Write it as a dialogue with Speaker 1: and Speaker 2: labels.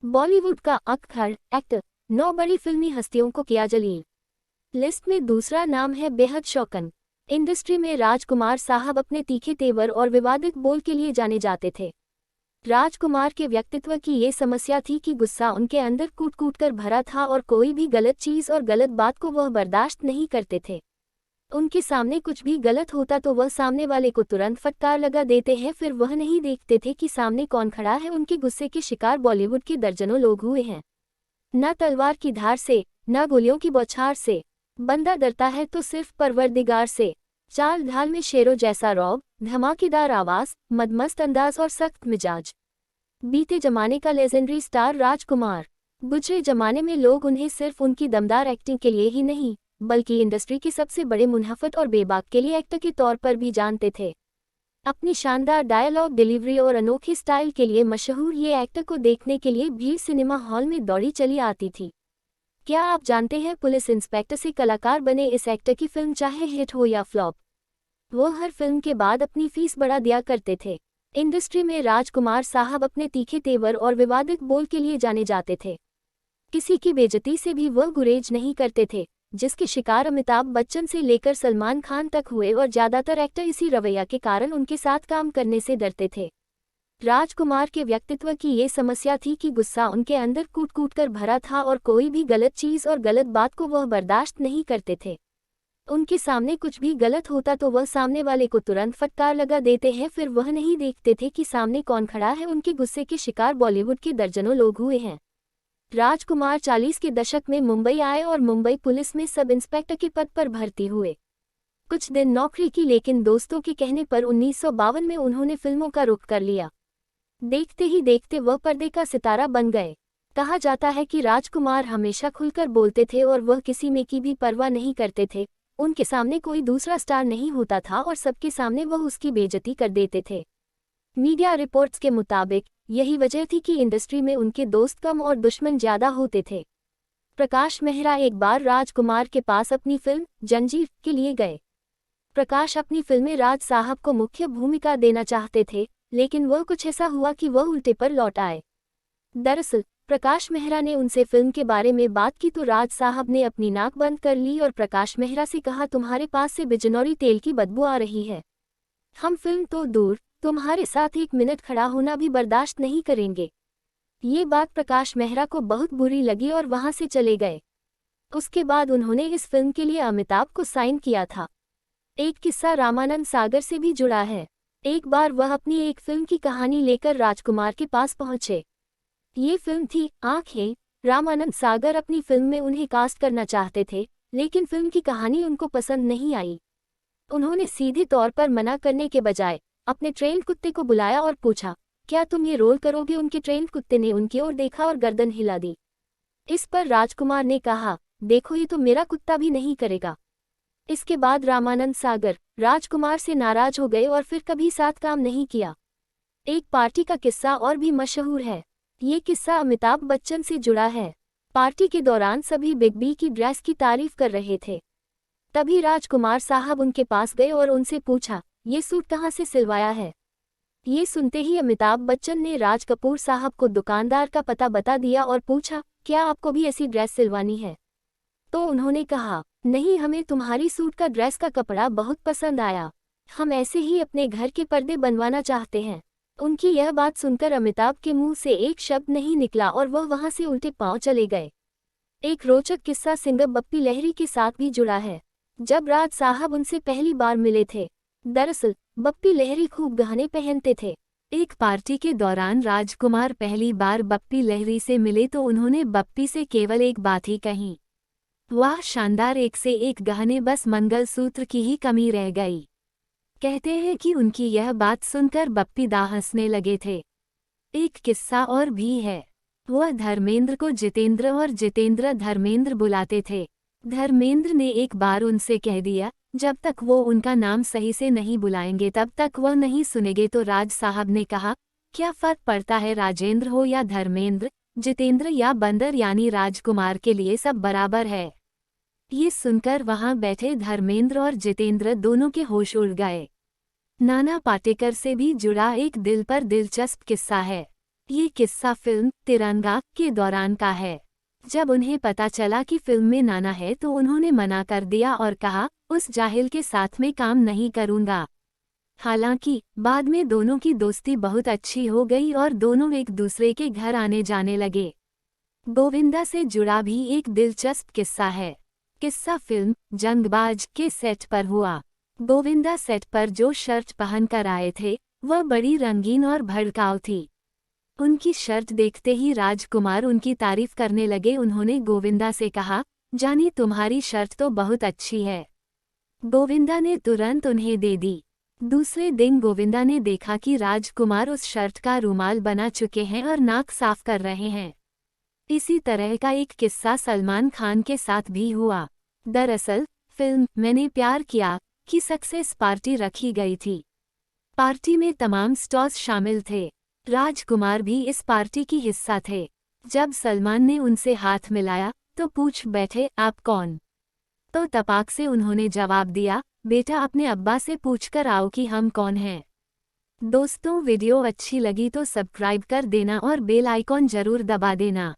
Speaker 1: बॉलीवुड का अक्खड़ एक्टर 9 बड़ी फिल्मी हस्तियों को किया जलील। लिस्ट में दूसरा नाम है बेहद शौकन। इंडस्ट्री में राजकुमार साहब अपने तीखे तेवर और विवादित बोल के लिए जाने जाते थे। राजकुमार के व्यक्तित्व की ये समस्या थी कि गुस्सा उनके अंदर कूट कूट कर भरा था और कोई भी गलत चीज़ और गलत बात को वह बर्दाश्त नहीं करते थे। उनके सामने कुछ भी गलत होता तो वह सामने वाले को तुरंत फटकार लगा देते हैं, फिर वह नहीं देखते थे कि सामने कौन खड़ा है। उनके गुस्से के शिकार बॉलीवुड के दर्जनों लोग हुए हैं। न तलवार की धार से, न गोलियों की बौछार से, बंदा डरता है तो सिर्फ परवरदिगार से। चाल ढाल में शेरों जैसा रौब, धमाकेदार आवाज, मदमस्त अंदाज और सख्त मिजाज। बीते जमाने का लेजेंडरी स्टार राजकुमार। गुजरे जमाने में लोग उन्हें सिर्फ उनकी दमदार एक्टिंग के लिए ही नहीं, बल्कि इंडस्ट्री के सबसे बड़े मुनाफत और बेबाक के लिए एक्टर के तौर पर भी जानते थे। अपनी शानदार डायलॉग डिलीवरी और अनोखी स्टाइल के लिए मशहूर ये एक्टर को देखने के लिए भीड़ सिनेमा हॉल में दौड़ी चली आती थी। क्या आप जानते हैं, पुलिस इंस्पेक्टर से कलाकार बने इस एक्टर की फिल्म चाहे हिट हो या फ्लॉप, वो हर फिल्म के बाद अपनी फीस बढ़ा दिया करते थे। इंडस्ट्री में राजकुमार साहब अपने तीखे तेवर और विवादित बोल के लिए जाने जाते थे। किसी की बेइज्जती से भी वह गुरेज नहीं करते थे, जिसके शिकार अमिताभ बच्चन से लेकर सलमान खान तक हुए और ज्यादातर एक्टर इसी रवैया के कारण उनके साथ काम करने से डरते थे। राजकुमार के व्यक्तित्व की ये समस्या थी कि गुस्सा उनके अंदर कूट कूट कर भरा था और कोई भी गलत चीज़ और गलत बात को वह बर्दाश्त नहीं करते थे। उनके सामने कुछ भी गलत होता तो वह सामने वाले को तुरंत फटकार लगा देते हैं, फिर वह नहीं देखते थे कि सामने कौन खड़ा है। उनके गुस्से के शिकार बॉलीवुड के दर्जनों लोग हुए हैं। राजकुमार 40 के दशक में मुंबई आए और मुंबई पुलिस में सब इंस्पेक्टर के पद पर भर्ती हुए। कुछ दिन नौकरी की, लेकिन दोस्तों के कहने पर 1952 में उन्होंने फिल्मों का रुख कर लिया। देखते ही देखते वह पर्दे का सितारा बन गए। कहा जाता है कि राजकुमार हमेशा खुलकर बोलते थे और वह किसी में की भी परवाह नहीं करते थे। उनके सामने कोई दूसरा स्टार नहीं होता था और सबके सामने वह उसकी बेइज्जती कर देते थे। मीडिया रिपोर्ट्स के मुताबिक यही वजह थी कि इंडस्ट्री में उनके दोस्त कम और दुश्मन ज्यादा होते थे। प्रकाश मेहरा एक बार राजकुमार के पास अपनी फिल्म जंजीर के लिए गए। प्रकाश अपनी फिल्म में राज साहब को मुख्य भूमिका देना चाहते थे, लेकिन वह कुछ ऐसा हुआ कि वह उल्टे पर लौट आए। दरअसल प्रकाश मेहरा ने उनसे फिल्म के बारे में बात की तो राज साहब ने अपनी नाक बंद कर ली और प्रकाश मेहरा से कहा, तुम्हारे पास से बिजनौरी तेल की बदबू आ रही है। हम फिल्म तो दूर, तुम्हारे साथ 1 मिनट खड़ा होना भी बर्दाश्त नहीं करेंगे। ये बात प्रकाश मेहरा को बहुत बुरी लगी और वहां से चले गए। उसके बाद उन्होंने इस फिल्म के लिए अमिताभ को साइन किया था। एक किस्सा रामानंद सागर से भी जुड़ा है। एक बार वह अपनी एक फिल्म की कहानी लेकर राजकुमार के पास पहुंचे। ये फिल्म थी आंखें। रामानंद सागर अपनी फिल्म में उन्हें कास्ट करना चाहते थे, लेकिन फिल्म की कहानी उनको पसंद नहीं आई। उन्होंने सीधे तौर पर मना करने के बजाय अपने ट्रेन्ड कुत्ते को बुलाया और पूछा, क्या तुम ये रोल करोगे। उनके ट्रेन्ड कुत्ते ने उनकी ओर देखा और गर्दन हिला दी। इस पर राजकुमार ने कहा, देखो ये तो मेरा कुत्ता भी नहीं करेगा। इसके बाद रामानंद सागर राजकुमार से नाराज हो गए और फिर कभी साथ काम नहीं किया। एक पार्टी का किस्सा और भी मशहूर है। ये किस्सा अमिताभ बच्चन से जुड़ा है। पार्टी के दौरान सभी बिग बी की ड्रेस की तारीफ कर रहे थे। तभी राजकुमार साहब उनके पास गए और उनसे पूछा, ये सूट कहाँ से सिलवाया है। ये सुनते ही अमिताभ बच्चन ने राज कपूर साहब को दुकानदार का पता बता दिया और पूछा, क्या आपको भी ऐसी ड्रेस सिलवानी है। तो उन्होंने कहा, नहीं, हमें तुम्हारी सूट का ड्रेस का कपड़ा बहुत पसंद आया। हम ऐसे ही अपने घर के पर्दे बनवाना चाहते हैं। उनकी यह बात सुनकर अमिताभ के मुंह से एक शब्द नहीं निकला और वह वहां से उल्टे पांव चले गए। एक रोचक किस्सा सिंगर बप्पी लहरी के साथ भी जुड़ा है। जब राज साहब उनसे पहली बार मिले थे, दरअसल बप्पी लहरी खूब गहने पहनते थे। एक पार्टी के दौरान राजकुमार पहली बार बप्पी लहरी से मिले तो उन्होंने बप्पी से केवल एक बात ही कही, वाह शानदार, एक से एक गहने, बस मंगलसूत्र की ही कमी रह गई। कहते हैं कि उनकी यह बात सुनकर बप्पी दा हंसने लगे थे। एक किस्सा और भी है। वह धर्मेंद्र को जितेंद्र और जितेंद्र धर्मेंद्र बुलाते थे। धर्मेंद्र ने एक बार उनसे कह दिया, जब तक वो उनका नाम सही से नहीं बुलाएंगे तब तक वह नहीं सुनेंगे। तो राज साहब ने कहा, क्या फर्क पड़ता है, राजेंद्र हो या धर्मेंद्र, जितेंद्र या बंदर, यानी राजकुमार के लिए सब बराबर है। ये सुनकर वहां बैठे धर्मेंद्र और जितेंद्र दोनों के होश उड़ गए। नाना पाटेकर से भी जुड़ा एक दिल पर दिलचस्प किस्सा है। ये किस्सा फिल्म तिरंगा के दौरान का है। जब उन्हें पता चला कि फिल्म में नाना है तो उन्होंने मना कर दिया और कहा, उस जाहिल के साथ में काम नहीं करूंगा। हालांकि बाद में दोनों की दोस्ती बहुत अच्छी हो गई और दोनों एक दूसरे के घर आने जाने लगे। गोविंदा से जुड़ा भी एक दिलचस्प किस्सा है। किस्सा फिल्म जंगबाज के सेट पर हुआ। गोविंदा सेट पर जो शर्ट पहनकर आए थे वह बड़ी रंगीन और भड़काऊ थी। उनकी शर्ट देखते ही राजकुमार उनकी तारीफ करने लगे। उन्होंने गोविंदा से कहा, जानी तुम्हारी शर्ट तो बहुत अच्छी है। गोविंदा ने तुरंत उन्हें दे दी। दूसरे दिन गोविंदा ने देखा कि राजकुमार उस शर्ट का रुमाल बना चुके हैं और नाक साफ कर रहे हैं। इसी तरह का एक किस्सा सलमान खान के साथ भी हुआ। दरअसल फिल्म मैंने प्यार किया की सक्सेस पार्टी रखी गई थी। पार्टी में तमाम स्टार्स शामिल थे। राजकुमार भी इस पार्टी की हिस्सा थे। जब सलमान ने उनसे हाथ मिलाया तो पूछ बैठे, आप कौन? तो तपाक से उन्होंने जवाब दिया, बेटा अपने अब्बा से पूछकर आओ कि हम कौन हैं। दोस्तों, वीडियो अच्छी लगी तो सब्सक्राइब कर देना और बेल आइकॉन जरूर दबा देना।